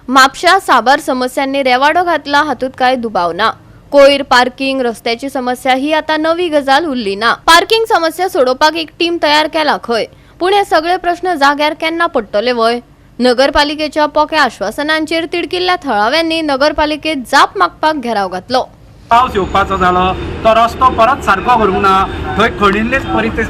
म्हापशा साबार समस्यांनी रेवाडो घातला हातूत काय दुबाव ना। कोयर पार्किंग रस्त्याची समस्या ही आता नवी गजाल उरली ना। पार्किंग समस्या सोडोवपाक एक टीम तयार केला खंय, पूण हे सगळे प्रश्न जाग्यार केन्ना पडटले वय। नगरपालिकेच्या पोक्या आश्वासनांचेर तिडकिल्ल्या थळाव्यांनी नगरपालिकेत जाप मागपाक घेराव घातलो। पावस येवपाचो जालो तो रस्तो परत सारको करूंक ना, थंय खडिल्लीच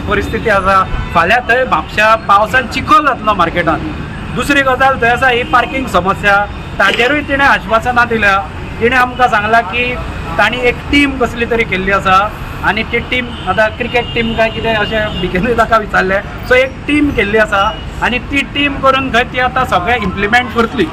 परिस्थिती आसा। फाल्यां थंय म्हापशा पावसान चिखल जातलो मार्केटान। दुसरी गजाल थंय आसा ही पार्किंग समस्या, ताजेरूय तिणें आश्वासनां दिल्या। तिणें आमकां सांगलां की तांणी एक टीम कसली तरी केल्ली आसा आनी ती टीम आतां क्रिकेट टीम काय कितें अशें भिकेनूय ताका विचारलें, सो एक टीम केल्ली आसा आनी ती टीम करून थंय ती आतां सगळें इम्प्लिमेंट करतली।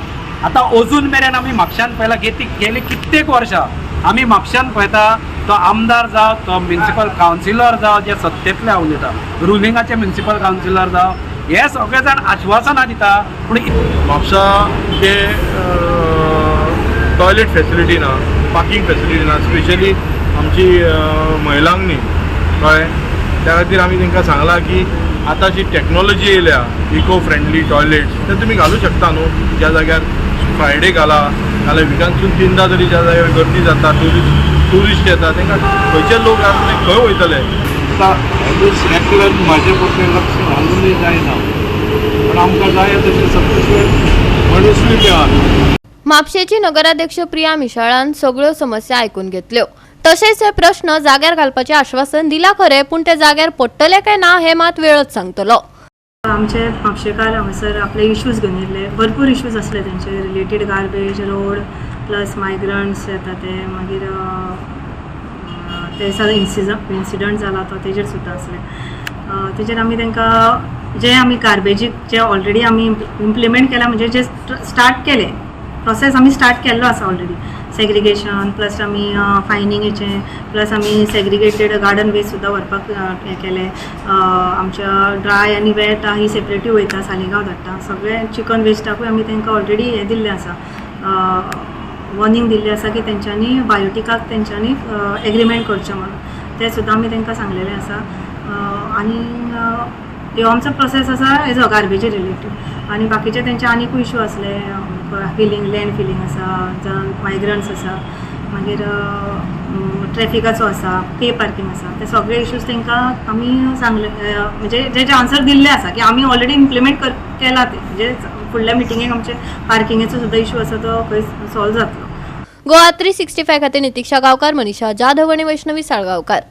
आतां अजून मेरेन आमी म्हापशान पयला गेली कित्येक वर्सां आमी म्हापशान पळयता, तो आमदार जावं तो म्युनिसिपल कावन्सिलर जावं जे सत्तेंतले उलयता, रुलिंगाचे म्युनिसिपल कावन्सिलर जावं, हे सगळे जाण आश्वासनां दिता पूण म्हापशा ते टॉयलेट फॅसिलिटी ना, पार्किंग फॅसिलिटी ना, स्पेशली आमची महिलांक न्ही कळ्ळें। त्या खातीर आमी तांकां सांगलां की आतांची टॅक्नोलॉजी येयल्या, इको फ्रेंडली टॉयलेट्स ते तुमी घालूं शकता न्हू। ज्या जाग्यार फ्रायडे घाला नाल्यार विकांतसून 3दा तरी ज्या जाग्यार गर्दी जाता, ट्युरिस्ट येता, तांकां खंयचे लोक आसले खंय वयतले। रेग्युलर म्हाजे पसून लक्ष घालूनय जायना, पण आमकां जाय तशें सफिशियंट मनुसूय मेळना। म्हापशेची नगराध्यक्ष प्रिया मिशाळान सगळ्यो समस्या आयकून घेतल्यो। तशेंच हे प्रश्न जाग्यार घालपाचें आश्वासन दिला खरें, पूण ते जाग्यार पडटले काय ना हे मात वेळच सांगतलो। आमचे म्हापशेकार हांगासर आपले इश्यूज घेवन येयल्ले, भरपूर इश्यूज आसले तेंचे related garbage, road plus migrants येता ते, मागीर ते इन्सिडंट जाला तो तेजेर सुद्दां आसले। तेजेर आमी तांकां जे आमी गार्बेजीक जे ऑलरेडी आमी इम्प्लिमेंट केला, म्हणजे जे स्टार्ट केले प्रोसेस आमी स्टार्ट केल्लो आसा ऑलरेडी, सेग्रिगेशन प्लस आमी फायनिंगेचें, प्लस आमी सेग्रिगेटेड गार्डन वेस्ट सुद्दां व्हरपाक हें केलें। आमच्या ड्राय आनी वेट ही सेपरेटूय वयता, सालिगांव धाडटा। सगळे चिकन वेस्टाकूय आमी तांकां ऑलरेडी हें दिल्लें आसा, वॉर्निंग दिल्ली आसा की तेंच्यांनी बायोटिकाक तेंच्यांनी एग्रीमेंट करचें म्हणून, तें सुद्दां आमी तांकां सांगलेलें आसा। आनी ह्यो आमचो प्रोसेस आसा हेजो गार्बेजी रिलेटेड, आनी बाकीचे तेंचे आनीकूय इश्यू आसले, फिलींग लँड फिलींग आसा, जावं मायग्रंट्स आसा, मागीर ट्रॅफिकाचो आसा, पे पार्किंग आसा, ते सगळे इश्यूज तांकां आमी सांगले, म्हणजे जे आन्सर दिल्ले आसा की आमी ऑलरेडी इम्प्लिमेंट केला ते, म्हणजे फुडल्या मिटिंगेक आमचे पार्किंगेचो सुद्दां इश्यू आसा तो खंय सॉल्व जातलो। गोवा 365 खातीर नितीक्षा गांवकार, मनीषा जाधव आनी वैष्णवी साळगांवकार।